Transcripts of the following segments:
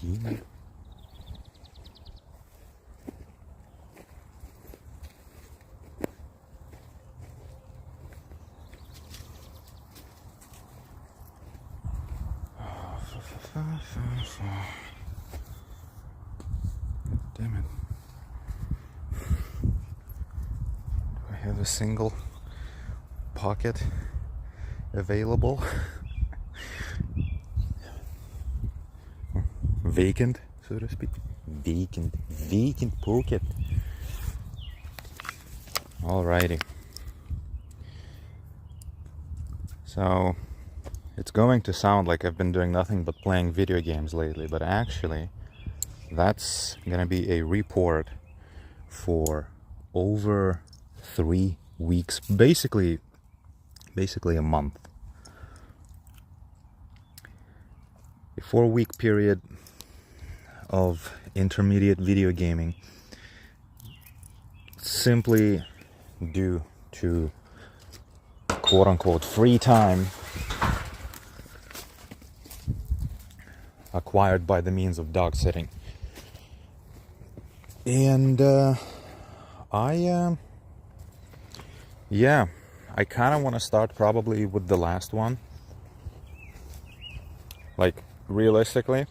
Athena. Damn it. Do I have a single pocket available? Vacant, so to speak. Vacant pocket. Alrighty. So it's going to sound like I've been doing nothing but playing video games lately, but actually that's gonna be a report for over 3 weeks, basically a month. A 4-week period of intermediate video gaming, simply due to quote-unquote free time acquired by the means of dog sitting. And I kind of want to start probably with the last one. Like, realistically,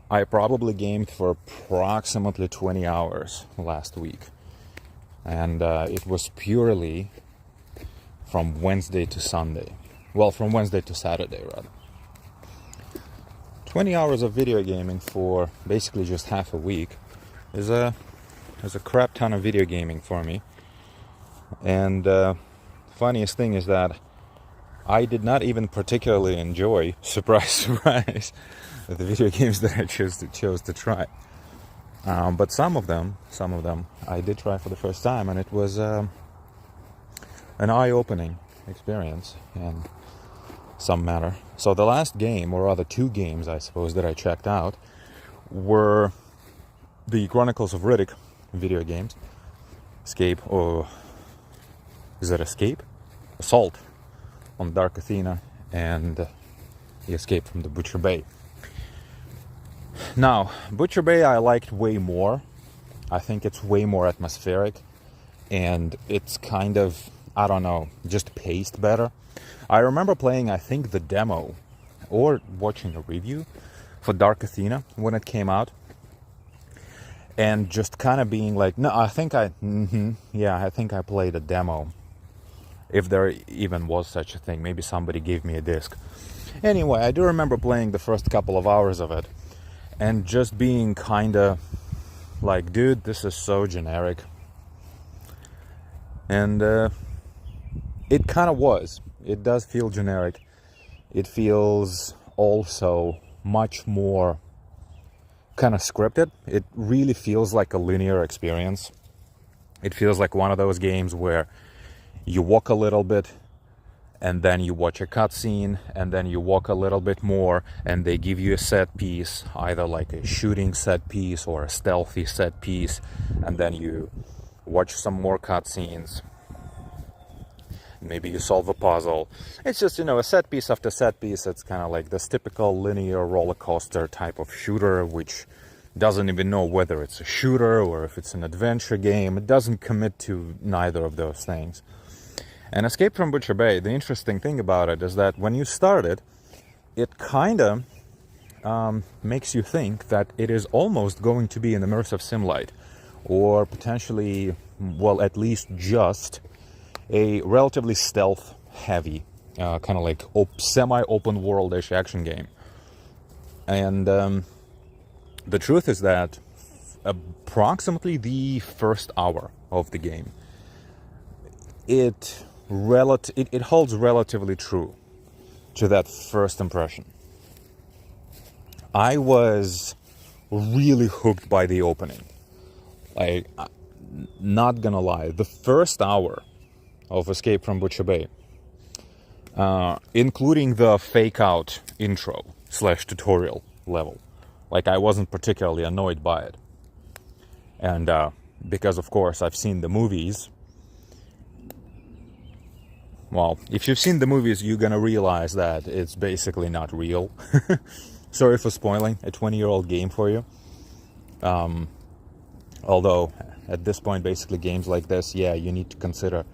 I probably gamed for approximately 20 hours last week. And it was purely from Wednesday to Sunday. Well, from Wednesday to Saturday, rather. 20 hours of video gaming for basically just half a week is a crap ton of video gaming for me. And funniest thing is that I did not even particularly enjoy, surprise, surprise, the video games that I chose to try. But some of them I did try for the first time, and it was an eye-opening experience in some manner. So the last game, or rather 2 games, I suppose, that I checked out were the Chronicles of Riddick video games. Escape, or is it Escape? Assault on Dark Athena, and the Escape from the Butcher Bay. Now, Butcher Bay I liked way more. I think it's way more atmospheric, and it's kind of, I don't know, just paced better. I remember playing, I think, the demo, or watching a review for Dark Athena when it came out, and just kind of being like, no, I think I played a demo, if there even was such a thing. Maybe somebody gave me a disc. Anyway, I do remember playing the first couple of hours of it, and just being kind of like, dude, this is so generic. And it kind of was. It does feel generic. It feels also much more kind of scripted. It really feels like a linear experience. It feels like one of those games where you walk a little bit, and then you watch a cutscene, and then you walk a little bit more, and they give you a set piece, either like a shooting set piece or a stealthy set piece, and then you watch some more cutscenes. Maybe you solve a puzzle. It's just, a set piece after set piece. It's kind of like this typical linear roller coaster type of shooter, which doesn't even know whether it's a shooter or if it's an adventure game. It doesn't commit to neither of those things. And Escape from Butcher Bay, the interesting thing about it is that when you start it, it kind of makes you think that it is almost going to be an immersive sim-like, or potentially, well, at least just a relatively stealth-heavy, kind of like semi-open world-ish action game. And the truth is that approximately the first hour of the game, it holds relatively true to that first impression. I was really hooked by the opening. Like, not gonna lie, the first hour of Escape from Butcher Bay, including the fake out intro / tutorial level, like, I wasn't particularly annoyed by it. And because, of course, I've seen the movies. Well, if you've seen the movies, you're gonna realize that it's basically not real. Sorry for spoiling a 20-year-old game for you. Although, at this point, basically games like this, yeah, you need to consider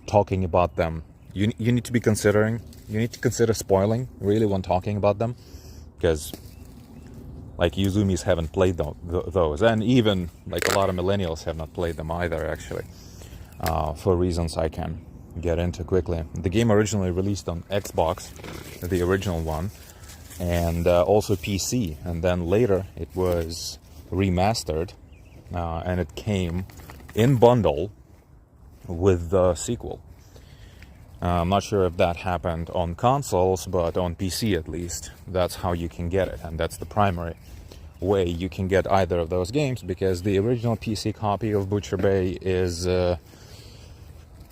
talking about them. You need to consider spoiling, really, when talking about them. Because, like, Yuzumis haven't played those. And even, like, a lot of millennials have not played them either, actually. For reasons I can get into quickly. The game originally released on Xbox, the original one, and also PC. And then later it was remastered, and it came in bundle with the sequel. I'm not sure if that happened on consoles, but on PC at least, that's how you can get it, and that's the primary way you can get either of those games, because the original PC copy of Butcher Bay is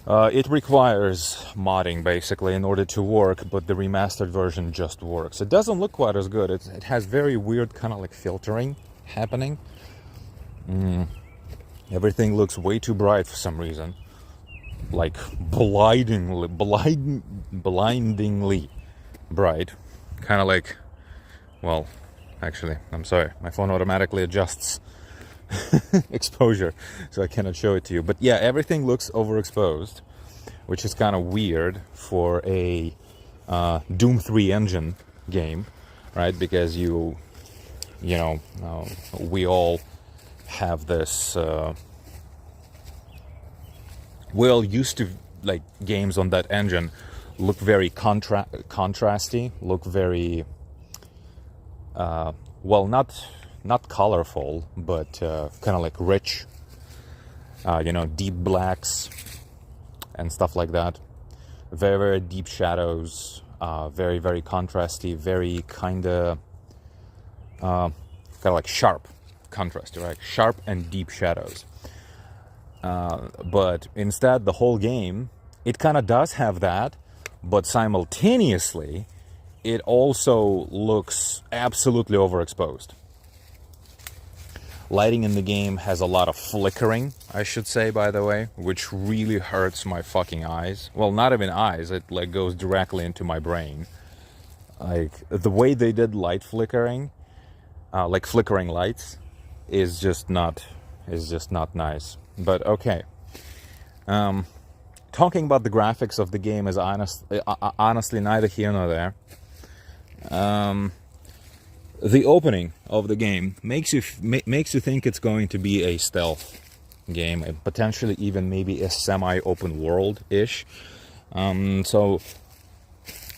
it requires modding basically in order to work, but the remastered version just works. It doesn't look quite as good. It has very weird kind of like filtering happening. Everything looks way too bright for some reason, like blindingly bright, kind of like, well, actually, I'm sorry, my phone automatically adjusts exposure, so I cannot show it to you. But yeah, everything looks overexposed, which is kind of weird for a Doom 3 engine game, right? Because we all have this. We all used to like games on that engine look very contrasty, look very well, not colorful, but kind of like rich, deep blacks and stuff like that. Very, very deep shadows, very, very contrasty, very kind of like sharp contrast, right? Sharp and deep shadows. But instead, the whole game, it kind of does have that, but simultaneously, it also looks absolutely overexposed. Lighting in the game has a lot of flickering, I should say, by the way, which really hurts my fucking eyes. Well, not even eyes, it like goes directly into my brain. Like, the way they did light flickering, like flickering lights, is just not nice. But okay. Talking about the graphics of the game is honestly neither here nor there. The opening of the game makes you think it's going to be a stealth game, and potentially even maybe a semi-open world-ish. So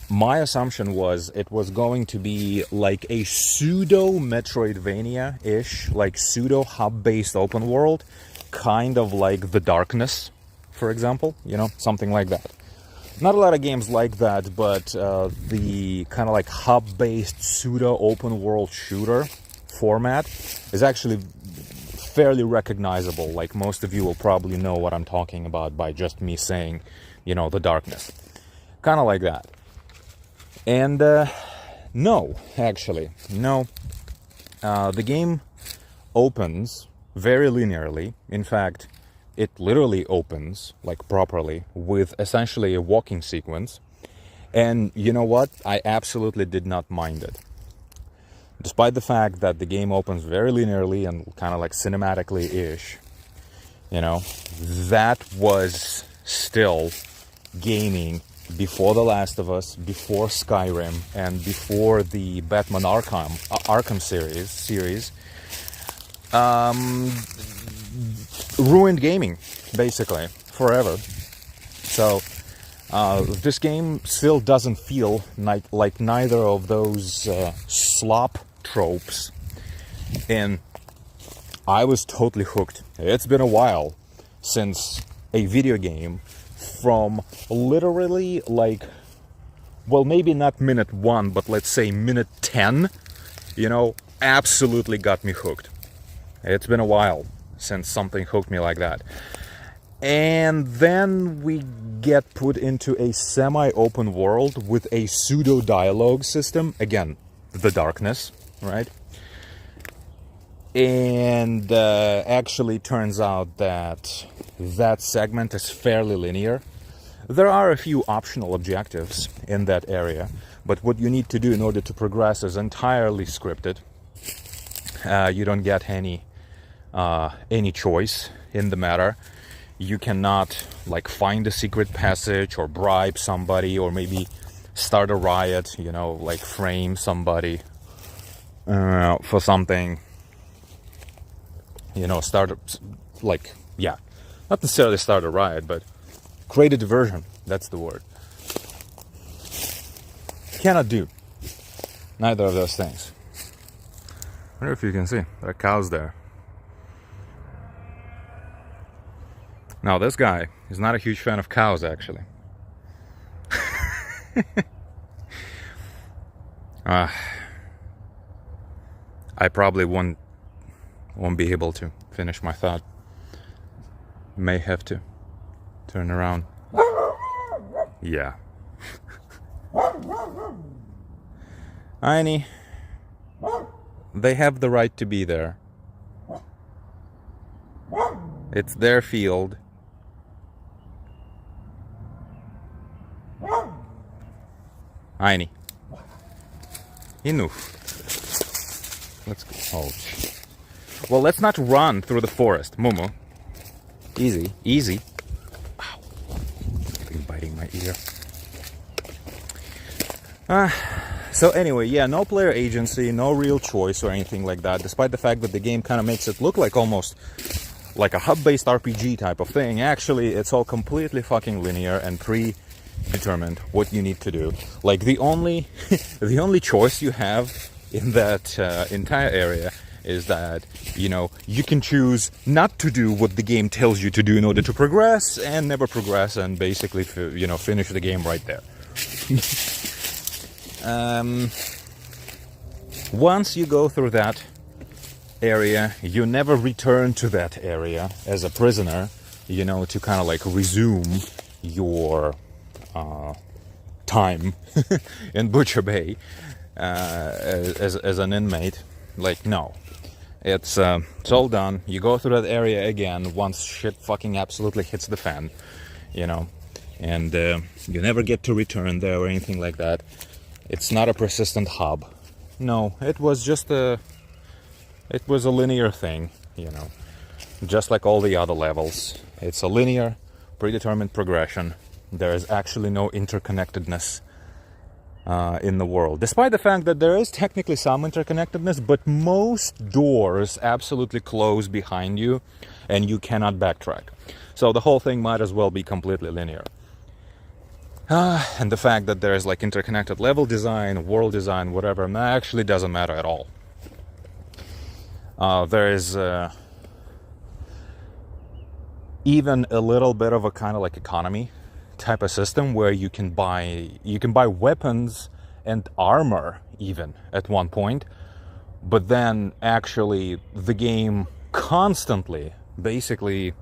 my assumption was it was going to be like a pseudo Metroidvania-ish, like pseudo hub-based open world, kind of like The Darkness, for example, something like that. Not a lot of games like that, but the kind of like hub-based pseudo open world shooter format is actually fairly recognizable. Like, most of you will probably know what I'm talking about by just me saying, The Darkness. Kind of like that. And no, actually, no. The game opens very linearly. In fact, it literally opens, like properly, with essentially a walking sequence. And you know what? I absolutely did not mind it. Despite the fact that the game opens very linearly and kind of like cinematically-ish, that was still gaming before The Last of Us, before Skyrim, and before the Batman Arkham series. Ruined gaming, basically, forever. So this game still doesn't feel like neither of those slop tropes, and I was totally hooked. It's been a while since a video game from literally like, well, maybe not minute 1, but let's say minute 10, absolutely got me hooked. It's been a while since something hooked me like that. And then we get put into a semi-open world with a pseudo-dialogue system. Again, The Darkness, right? And actually turns out that segment is fairly linear. There are a few optional objectives in that area. But what you need to do in order to progress is entirely scripted. You don't get any choice in the matter. You cannot like find a secret passage or bribe somebody or maybe start a riot, you know, like frame somebody for something, you know, not necessarily start a riot, but create a diversion. That's the word. Cannot do neither of those things. I wonder if you can see, there are cows there. Now this guy is not a huge fan of cows, actually. I probably won't be able to finish my thought. May have to turn around. Yeah. Annie, they have the right to be there. It's their field. Annie. Enough. Let's go. Oh, well, let's not run through the forest. Momo. Easy, easy. Ow. It's biting my ear. So anyway, yeah, no player agency, no real choice or anything like that, despite the fact that the game kind of makes it look like almost like a hub-based RPG type of thing. Actually, it's all completely fucking linear and predetermined what you need to do. Like the only choice you have in that entire area is that, you know, you can choose not to do what the game tells you to do in order to progress and never progress and basically, you know, finish the game right there. Once you go through that area, you never return to that area as a prisoner, you know, to kind of like resume your time in Butcher Bay as an inmate. Like, no. It's all done. You go through that area again once shit fucking absolutely hits the fan, you know, and you never get to return there or anything like that. It's not a persistent hub. No, it was a linear thing, you know, just like all the other levels. It's a linear, predetermined progression. There is actually no interconnectedness in the world, despite the fact that there is technically some interconnectedness, but most doors absolutely close behind you and you cannot backtrack. So the whole thing might as well be completely linear. And the fact that there is like interconnected level design, world design, whatever, that actually doesn't matter at all. There is even a little bit of a kind of like economy type of system where you can buy weapons and armor even at one point, but then actually the game constantly, basically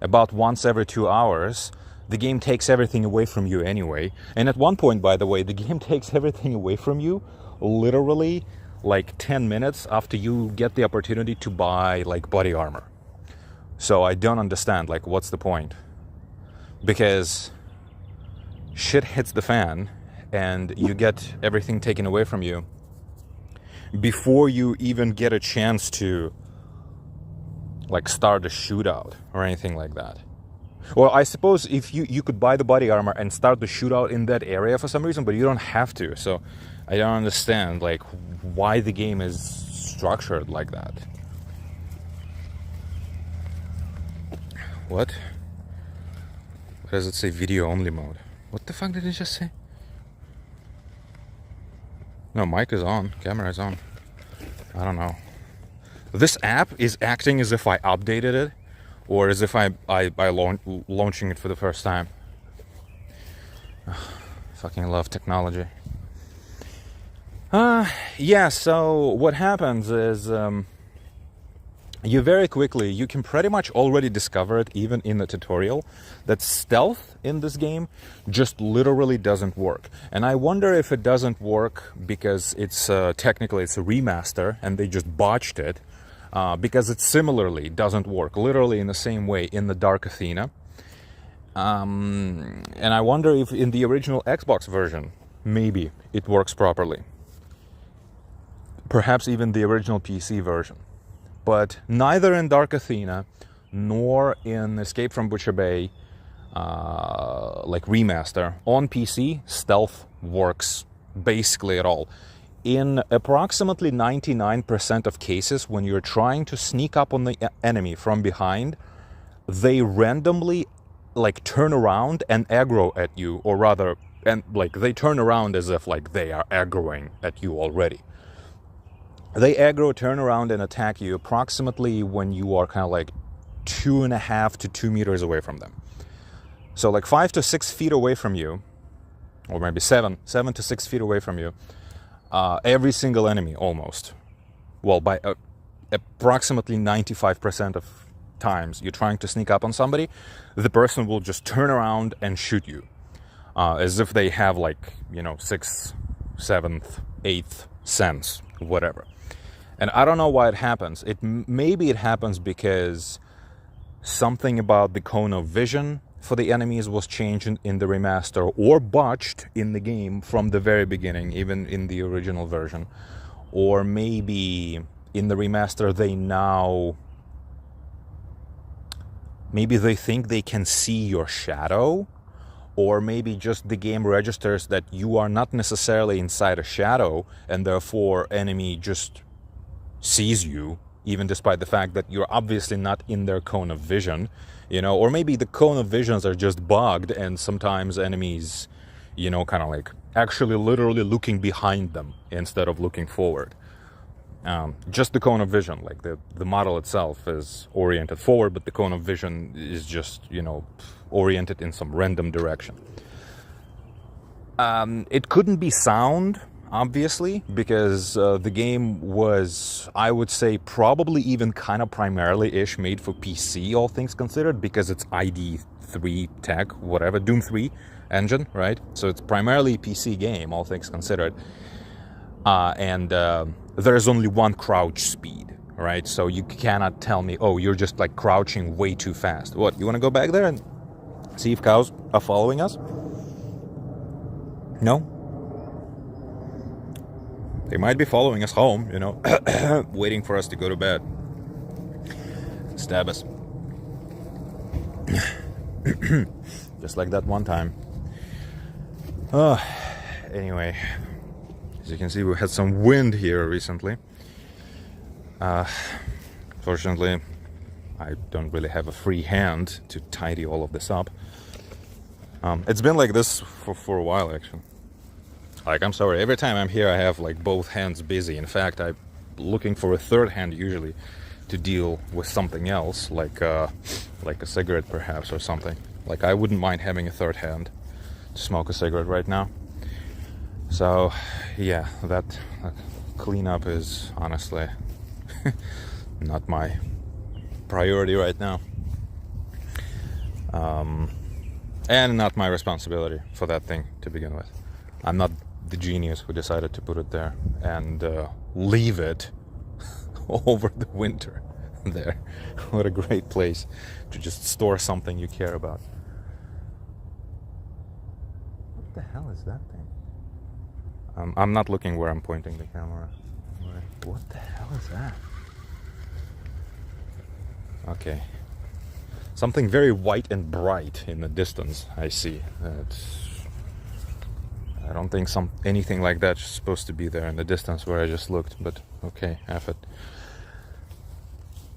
about once every 2 hours, the game takes everything away from you anyway. And at one point, by the way, the game takes everything away from you literally like 10 minutes after you get the opportunity to buy like body armor. So I don't understand, like, what's the point? Because shit hits the fan and you get everything taken away from you before you even get a chance to like start a shootout or anything like that. Well, I suppose if you could buy the body armor and start the shootout in that area for some reason, but you don't have to. So I don't understand like why the game is structured like that. What? Why does it say video only mode? What the fuck did it just say? No, mic is on, camera is on. I don't know. This app is acting as if I updated it, or as if I launching it for the first time. Fucking love technology. Yeah, so what happens is you very quickly, you can pretty much already discover it even in the tutorial, that stealth in this game just literally doesn't work. And I wonder if it doesn't work because it's technically it's a remaster and they just botched it, because it similarly doesn't work literally in the same way in the Dark Athena. And I wonder if in the original Xbox version, maybe it works properly. Perhaps even the original PC version. But neither in Dark Athena nor in Escape from Butcher Bay, like remaster, on PC, stealth works basically at all. In approximately 99% of cases, when you're trying to sneak up on the enemy from behind, they randomly like turn around and aggro at you, or rather, and like they turn around as if like they are aggroing at you already. They aggro, turn around, and attack you approximately when you are kind of like 2.5 to 2 meters away from them. So like 5 to 6 feet away from you, or maybe 7 to 6 feet away from you, every single enemy almost, well, by approximately 95% of times you're trying to sneak up on somebody, the person will just turn around and shoot you, as if they have like, you know, 6th, 7th, 8th sense, whatever. And I don't know why it happens. Maybe it happens because something about the cone of vision for the enemies was changed in the remaster, or botched in the game from the very beginning, even in the original version. Or maybe in the remaster maybe they think they can see your shadow, or maybe just the game registers that you are not necessarily inside a shadow, and therefore enemy just sees you, even despite the fact that you're obviously not in their cone of vision, you know. Or maybe the cone of visions are just bugged, and sometimes enemies, you know, kind of like actually literally looking behind them instead of looking forward. Just the cone of vision, like the model itself is oriented forward, but the cone of vision is just, you know, oriented in some random direction. It couldn't be sound, obviously, because the game was, I would say, probably even kind of primarily-ish made for PC, all things considered, because it's ID3 tech, whatever, Doom 3 engine, right? So it's primarily a PC game, all things considered. And there's only one crouch speed, right? So you cannot tell me, oh, you're just like crouching way too fast. What, you want to go back there and see if cows are following us? No? They might be following us home, you know, waiting for us to go to bed. Stab us. Just like that one time. Anyway, as you can see, we had some wind here recently. Fortunately, I don't really have a free hand to tidy all of this up. It's been like this for a while, actually. Like, I'm sorry, every time I'm here I have like both hands busy. In fact, I'm looking for a third hand usually to deal with something else, like a cigarette perhaps, or something. Like, I wouldn't mind having a third hand to smoke a cigarette right now. So yeah, that cleanup is honestly not my priority right now, and not my responsibility for that thing to begin with. I'm not the genius who decided to put it there and leave it over the winter there. What a great place to just store something you care about. What the hell is that thing? I'm not looking where I'm pointing the camera. What the hell is that? Okay. Something very white and bright in the distance, I see. I don't think anything like that's supposed to be there in the distance where I just looked, but okay, F it.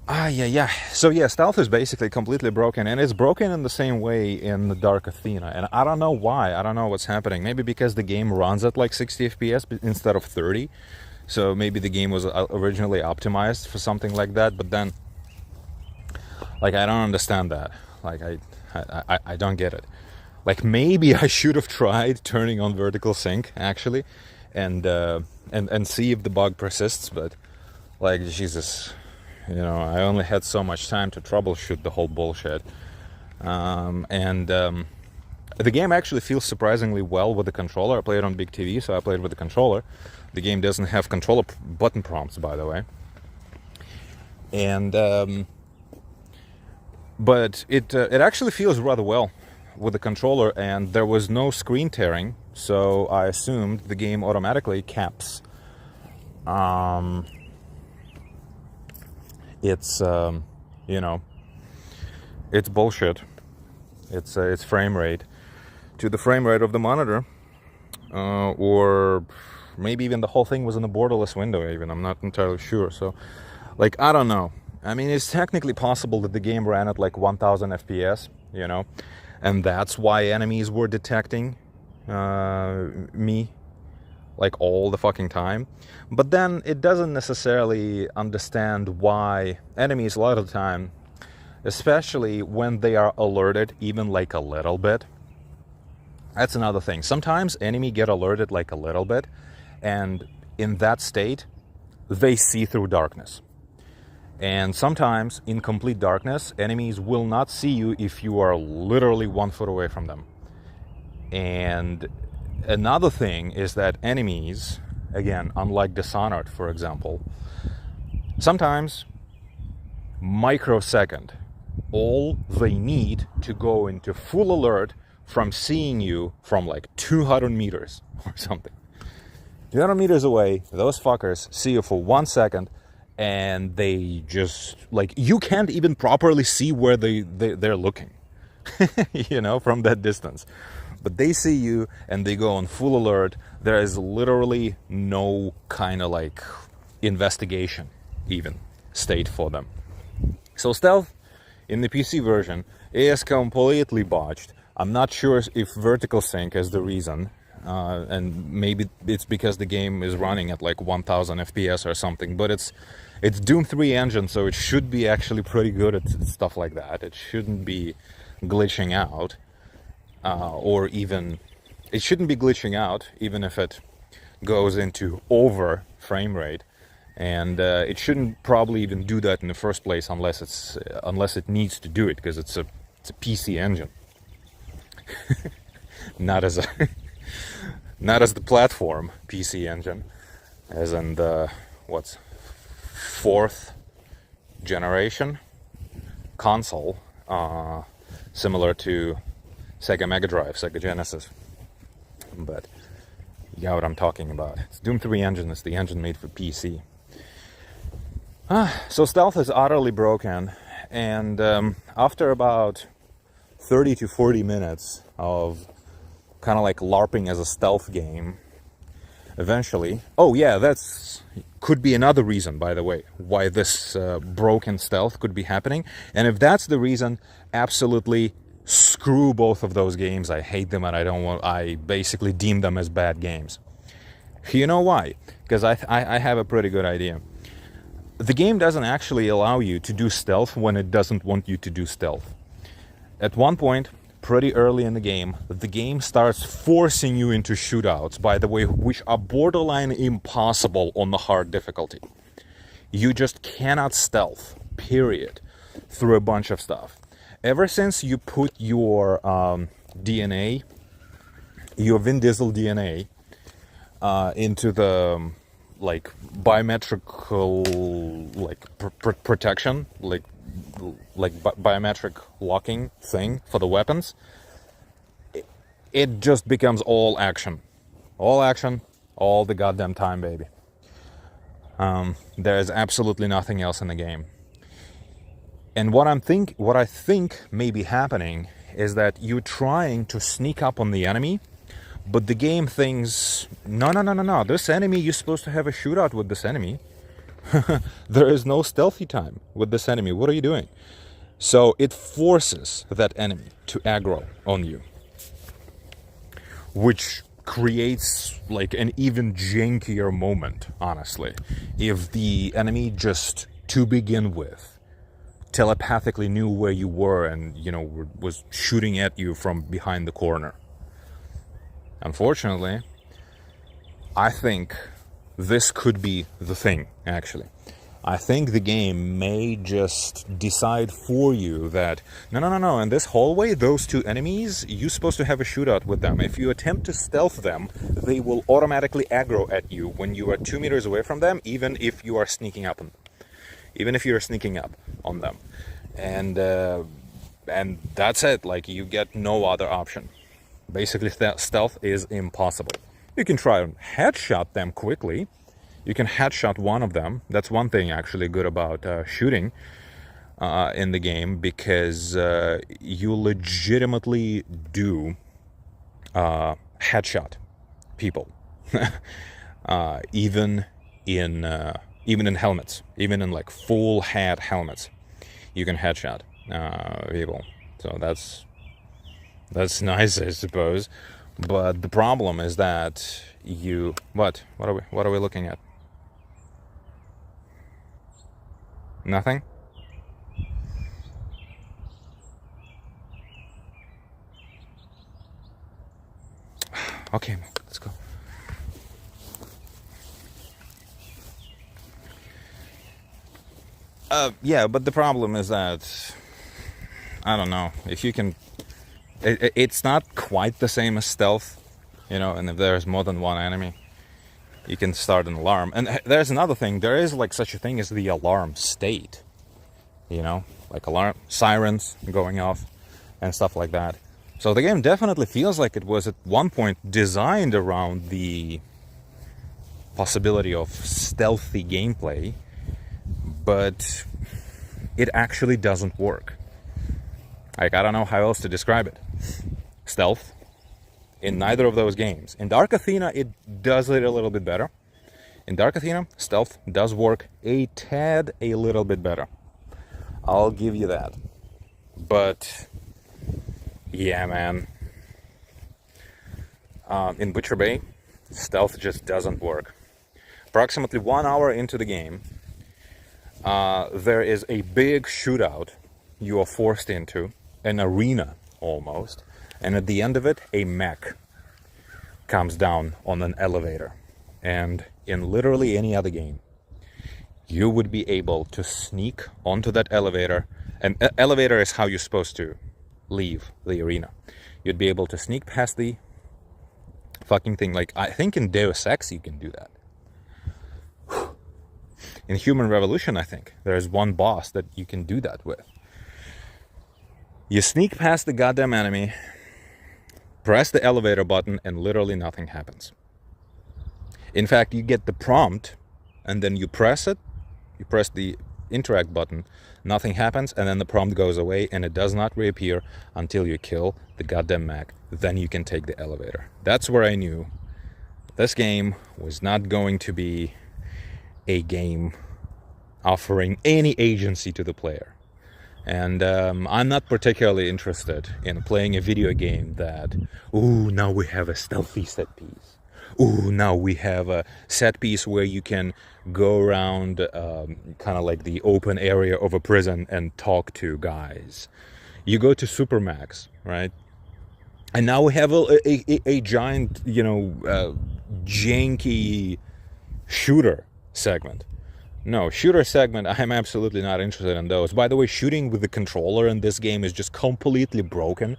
Yeah. So yeah, stealth is basically completely broken, and it's broken in the same way in the Dark Athena, and I don't know why. I don't know what's happening. Maybe because the game runs at like 60 FPS instead of 30, so maybe the game was originally optimized for something like that, but then, like, I don't understand that. Like, I don't get it. Like, maybe I should have tried turning on vertical sync, actually, and see if the bug persists, but, like, Jesus, you know, I only had so much time to troubleshoot the whole bullshit. The game actually feels surprisingly well with the controller. I play it on big TV, so I played with the controller. The game doesn't have controller button prompts, by the way. And, but it actually feels rather well. with the controller, and there was no screen tearing, so I assumed the game automatically caps. It's you know, it's bullshit. It's frame rate to the frame rate of the monitor, or maybe even the whole thing was in the borderless window. Even I'm not entirely sure. So, like, I don't know. I mean, it's technically possible that the game ran at like 1000 FPS, you know, and that's why enemies were detecting me like all the fucking time. But then it doesn't necessarily understand why enemies a lot of the time, especially when they are alerted even like a little bit. That's another thing. Sometimes enemy get alerted like a little bit, and in that state they see through darkness. And sometimes in complete darkness, enemies will not see you if you are literally 1 foot away from them. And another thing is that enemies, again, unlike Dishonored, for example, sometimes microsecond, all they need to go into full alert from seeing you from like 200 meters or something. 200 meters away, those fuckers see you for 1 second, and they just, like, you can't even properly see where they're looking, you know, from that distance. But they see you and they go on full alert. There is literally no kind of like investigation even state for them. So stealth in the PC version is completely botched. I'm not sure if vertical sync is the reason. And maybe it's because the game is running at like 1000 FPS or something, but it's Doom 3 engine, so it should be actually pretty good at stuff like that. It shouldn't be glitching out, or even it shouldn't be glitching out even if it goes into over frame rate, and it shouldn't probably even do that in the first place unless it needs to do it, because it's a PC engine. not as the platform PC engine, as in the what's 4th generation console, similar to Sega Mega Drive, Sega Genesis. But you know what I'm talking about. It's Doom 3 engine. It's the engine made for PC. So stealth is utterly broken, and after about 30 to 40 minutes of kind of like LARPing as a stealth game, eventually... Oh yeah, that's could be another reason, by the way, why this broken stealth could be happening. And if that's the reason, absolutely screw both of those games. I hate them, and I basically deem them as bad games. You know why? Because I have a pretty good idea. The game doesn't actually allow you to do stealth when it doesn't want you to do stealth. At one point, pretty early in the game starts forcing you into shootouts, by the way, which are borderline impossible on the hard difficulty. You just cannot stealth, period, through a bunch of stuff. Ever since you put your DNA, your Vin Diesel DNA, into the like biometrical protection, like biometric locking thing for the weapons, it just becomes all action all the goddamn time, baby. There's absolutely nothing else in the game. And what I think may be happening is that you're trying to sneak up on the enemy, but the game thinks, no, this enemy, you're supposed to have a shootout with this enemy. There is no stealthy time with this enemy. What are you doing? So it forces that enemy to aggro on you, which creates like an even jankier moment, honestly. If the enemy just to begin with telepathically knew where you were and, you know, was shooting at you from behind the corner. Unfortunately, I think this could be the thing, actually. I think the game may just decide for you that, no, in this hallway, those two enemies, you're supposed to have a shootout with them. If you attempt to stealth them, they will automatically aggro at you when you are 2 meters away from them, even if you are sneaking up on them. Even if you're sneaking up on them. And and that's it. Like, you get no other option. Basically, stealth is impossible. You can try and headshot them quickly. You can headshot one of them. That's one thing actually good about shooting in the game, because you legitimately do headshot people, even in helmets, even in like full head helmets, you can headshot people. So that's nice, I suppose. But the problem is that what are we looking at? Nothing? Okay, let's go. Yeah, but the problem is that, I don't know, if you can, it's not quite the same as stealth, and if there's more than one enemy, you can start an alarm. And there's another thing, there is like such a thing as the alarm state, like alarm sirens going off and stuff like that. So the game definitely feels like it was at one point designed around the possibility of stealthy gameplay, but it actually doesn't work. Like, I don't know how else to describe it. Stealth in neither of those games. In Dark Athena, it does it a little bit better. In Dark Athena, stealth does work a little bit better. I'll give you that. But yeah, man. In Butcher Bay, stealth just doesn't work. Approximately 1 hour into the game, there is a big shootout you are forced into, an arena almost, and at the end of it, a mech comes down on an elevator. And in literally any other game, you would be able to sneak onto that elevator, and elevator is how you're supposed to leave the arena. You'd be able to sneak past the fucking thing. Like, I think in Deus Ex you can do that. In Human Revolution, I think there's one boss that you can do that with. You sneak past the goddamn enemy, press the elevator button, and literally nothing happens. In fact, you get the prompt, and then you press it, you press the interact button, nothing happens, and then the prompt goes away, and it does not reappear until you kill the goddamn mech. Then you can take the elevator. That's where I knew this game was not going to be a game offering any agency to the player. And I'm not particularly interested in playing a video game that, ooh, now we have a stealthy set piece. Ooh, now we have a set piece where you can go around kind of like the open area of a prison and talk to guys. You go to Supermax, right? And now we have a giant, janky shooter segment. No, shooter segment, I'm absolutely not interested in those. By the way, shooting with the controller in this game is just completely broken,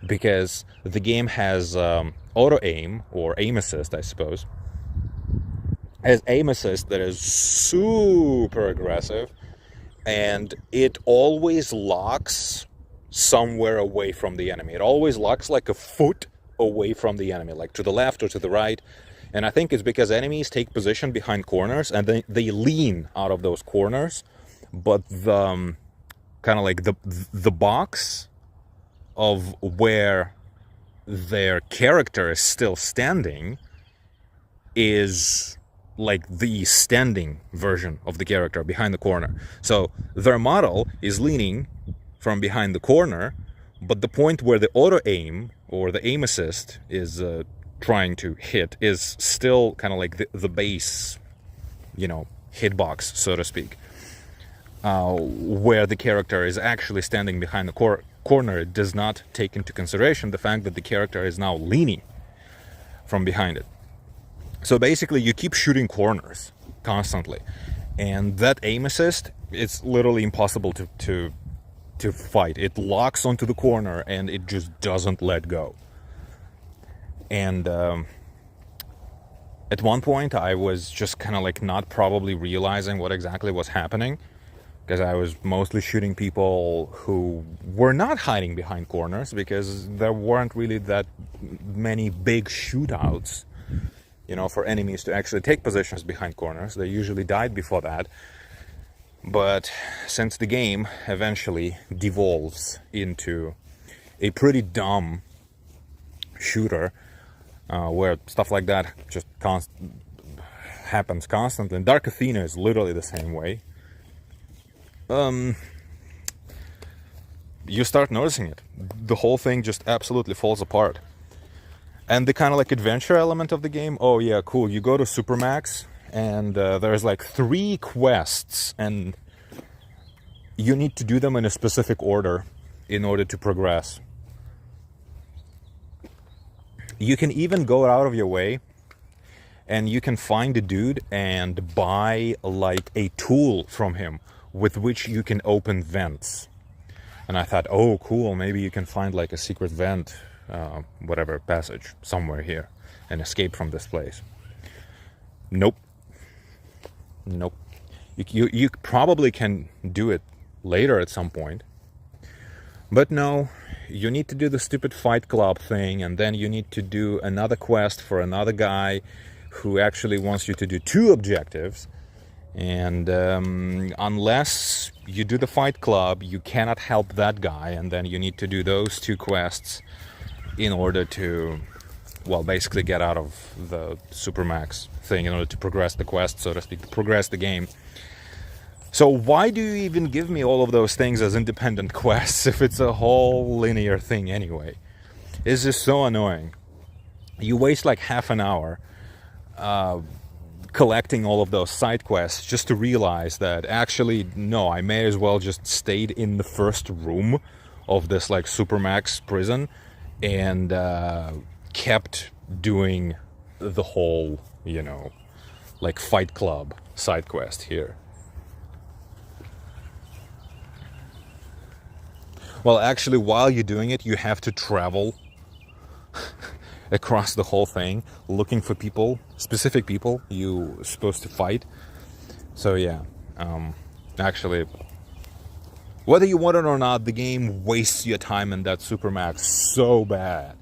because the game has auto-aim, or aim assist, I suppose. It has aim assist that is super aggressive, and it always locks somewhere away from the enemy. It always locks like a foot away from the enemy, like to the left or to the right. And I think it's because enemies take position behind corners, and they lean out of those corners, but the kind of like the box of where their character is still standing is like the standing version of the character behind the corner. So their model is leaning from behind the corner, but the point where the auto aim or the aim assist is trying to hit is still kind of like the base, hitbox, so to speak, where the character is actually standing behind the corner. It does not take into consideration the fact that the character is now leaning from behind it. So basically, you keep shooting corners constantly, and that aim assist, it's literally impossible to fight. It locks onto the corner, and it just doesn't let go. And at one point, I was just kind of like not probably realizing what exactly was happening. because I was mostly shooting people who were not hiding behind corners, because there weren't really that many big shootouts, for enemies to actually take positions behind corners. They usually died before that. But since the game eventually devolves into a pretty dumb shooter, where stuff like that just happens constantly, and Dark Athena is literally the same way, you start noticing it. The whole thing just absolutely falls apart. And the kind of like adventure element of the game, oh yeah, cool, you go to Supermax, and there's like 3 quests, and you need to do them in a specific order in order to progress. You can even go out of your way, and you can find a dude and buy like a tool from him with which you can open vents. And I thought, oh cool, maybe you can find like a secret vent, whatever, passage somewhere here, and escape from this place. Nope. You probably can do it later at some point, but no, you need to do the stupid Fight Club thing, and then you need to do another quest for another guy who actually wants you to do 2 objectives, and unless you do the Fight Club, you cannot help that guy, and then you need to do those 2 quests in order to, well, basically get out of the Supermax thing, in order to progress the quest, so to speak, to progress the game. So why do you even give me all of those things as independent quests if it's a whole linear thing anyway? It's just so annoying. You waste like half an hour collecting all of those side quests just to realize that actually, no, I may as well just stayed in the first room of this like Supermax prison and kept doing the whole, like Fight Club side quest here. Well, actually, while you're doing it, you have to travel across the whole thing, looking for people, specific people you're supposed to fight. So yeah, actually, whether you want it or not, the game wastes your time in that Supermax so bad.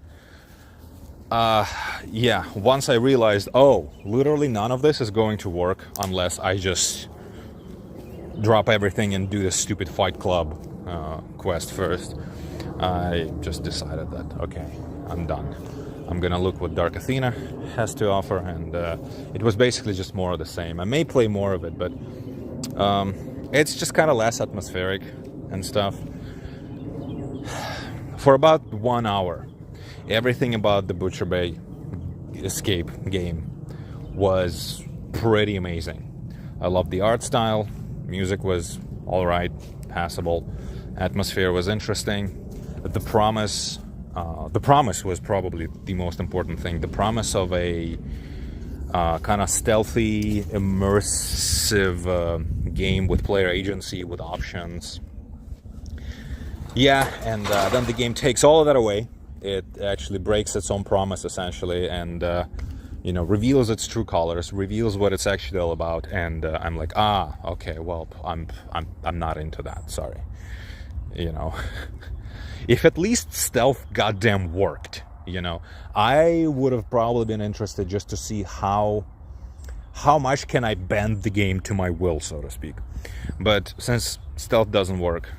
Yeah, once I realized, oh, literally none of this is going to work unless I just drop everything and do this stupid Fight Club quest first, I just decided that, okay, I'm done. I'm gonna look what Dark Athena has to offer, and it was basically just more of the same. I may play more of it, but it's just kind of less atmospheric and stuff. For about 1 hour, everything about the Butcher Bay escape game was pretty amazing. I loved the art style, music was alright, passable, atmosphere was interesting. The promise was probably the most important thing. The promise of a kind of stealthy, immersive game with player agency, with options. Yeah, and then the game takes all of that away. It actually breaks its own promise, essentially, and reveals its true colors, reveals what it's actually all about. And I'm like, okay, well, I'm not into that. Sorry, If at least stealth goddamn worked, I would have probably been interested just to see how much can I bend the game to my will, so to speak. But since stealth doesn't work,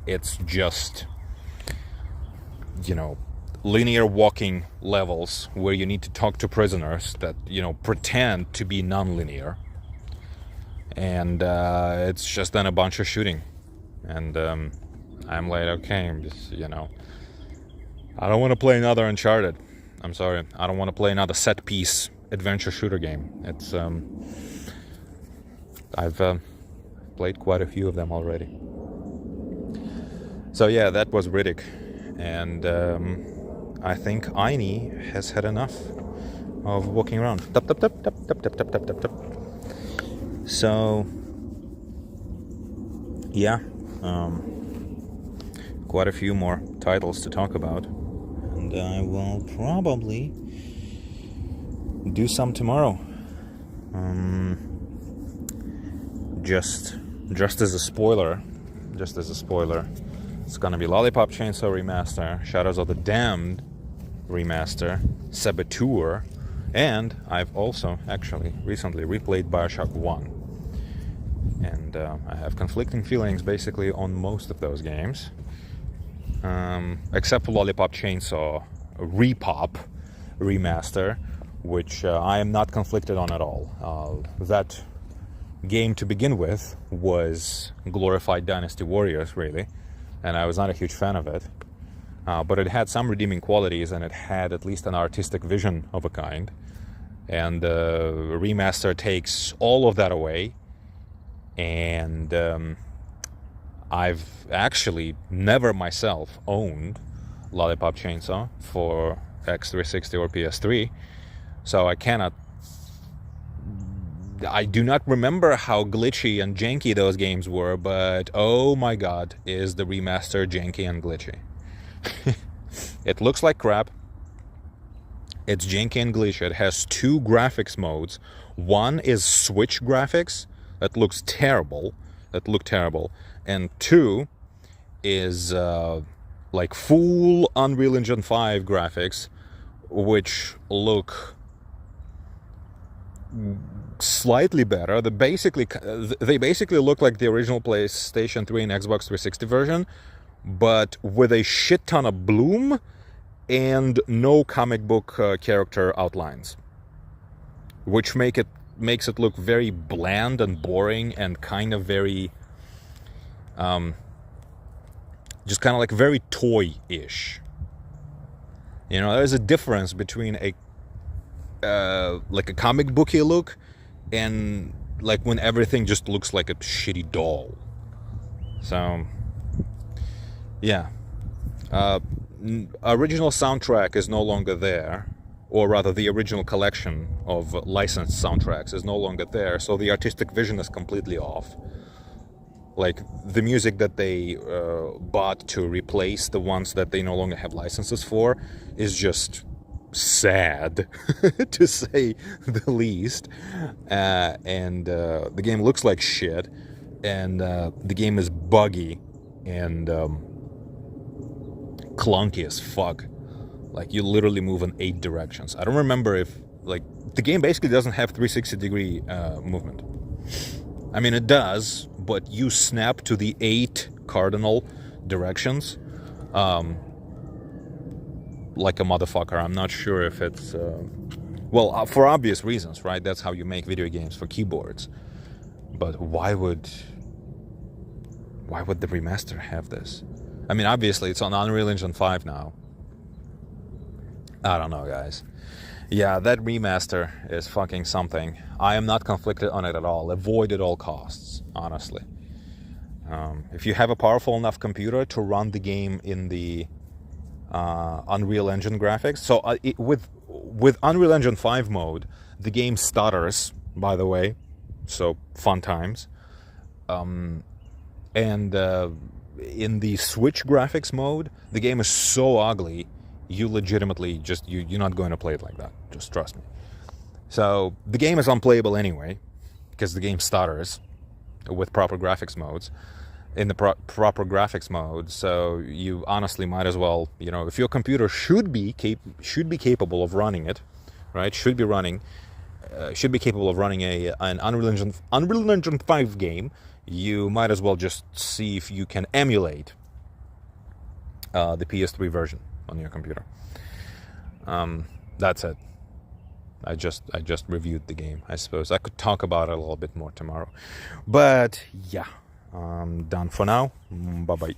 it's just, linear walking levels where you need to talk to prisoners that, pretend to be non-linear. And it's just then a bunch of shooting. And I'm like, okay, I don't want to play another Uncharted. I'm sorry, I don't want to play another set-piece adventure shooter game. It's I've played quite a few of them already. So yeah, that was Riddick, and I think Aini has had enough of walking around. Tap tap tap tap tap tap tap tap tap tap. So yeah. Quite a few more titles to talk about, and I will probably do some tomorrow. Just just as a spoiler, it's gonna be Lollipop Chainsaw Remaster, Shadows of the Damned Remaster, Saboteur, and I've also actually recently replayed Bioshock 1. And I have conflicting feelings basically on most of those games. Except for Lollipop Chainsaw Repop Remaster, which I am not conflicted on at all. That game to begin with was glorified Dynasty Warriors, really, and I was not a huge fan of it. But it had some redeeming qualities, and it had at least an artistic vision of a kind. And the remaster takes all of that away, and I've actually never myself owned Lollipop Chainsaw for X360 or PS3, so I do not remember how glitchy and janky those games were, but oh my god, is the remaster janky and glitchy. It looks like crap. It's janky and glitchy. It has 2 graphics modes. One is Switch graphics that looks terrible, and 2 is like full Unreal Engine 5 graphics, which look slightly better. They basically look like the original PlayStation 3 and Xbox 360 version, but with a shit ton of bloom and no comic book character outlines, which makes it look very bland and boring and kind of very just kind of like very toy-ish. You know, there's a difference between like a comic booky look and like when everything just looks like a shitty doll. So yeah, original soundtrack is no longer there, or rather the original collection of licensed soundtracks is no longer there, so the artistic vision is completely off. Like, the music that they bought to replace the ones that they no longer have licenses for is just sad, to say the least. And the game looks like shit, and the game is buggy and clunky as fuck. Like, you literally move in 8 directions. I don't remember if, like, the game basically doesn't have 360-degree movement. I mean, it does, but you snap to the 8 cardinal directions like a motherfucker. I'm not sure if it's... well, for obvious reasons, right? That's how you make video games, for keyboards. But why would the remaster have this? I mean, obviously, it's on Unreal Engine 5 now. I don't know, guys. Yeah, that remaster is fucking something. I am not conflicted on it at all. Avoid at all costs, honestly. If you have a powerful enough computer to run the game in the Unreal Engine graphics... So with Unreal Engine 5 mode, the game stutters, by the way. So, fun times. And in the Switch graphics mode, the game is so ugly... You legitimately just, you're not going to play it like that. Just trust me. So, the game is unplayable anyway, because the game stutters with proper graphics modes, in the proper graphics mode, so you honestly might as well, you know, if your computer should be capable of running it, right, should be capable of running an Unreal Engine 5 game, you might as well just see if you can emulate the PS3 version on your computer. That's it. I just reviewed the game. I suppose I could talk about it a little bit more tomorrow, but yeah, I'm done for now. Bye bye.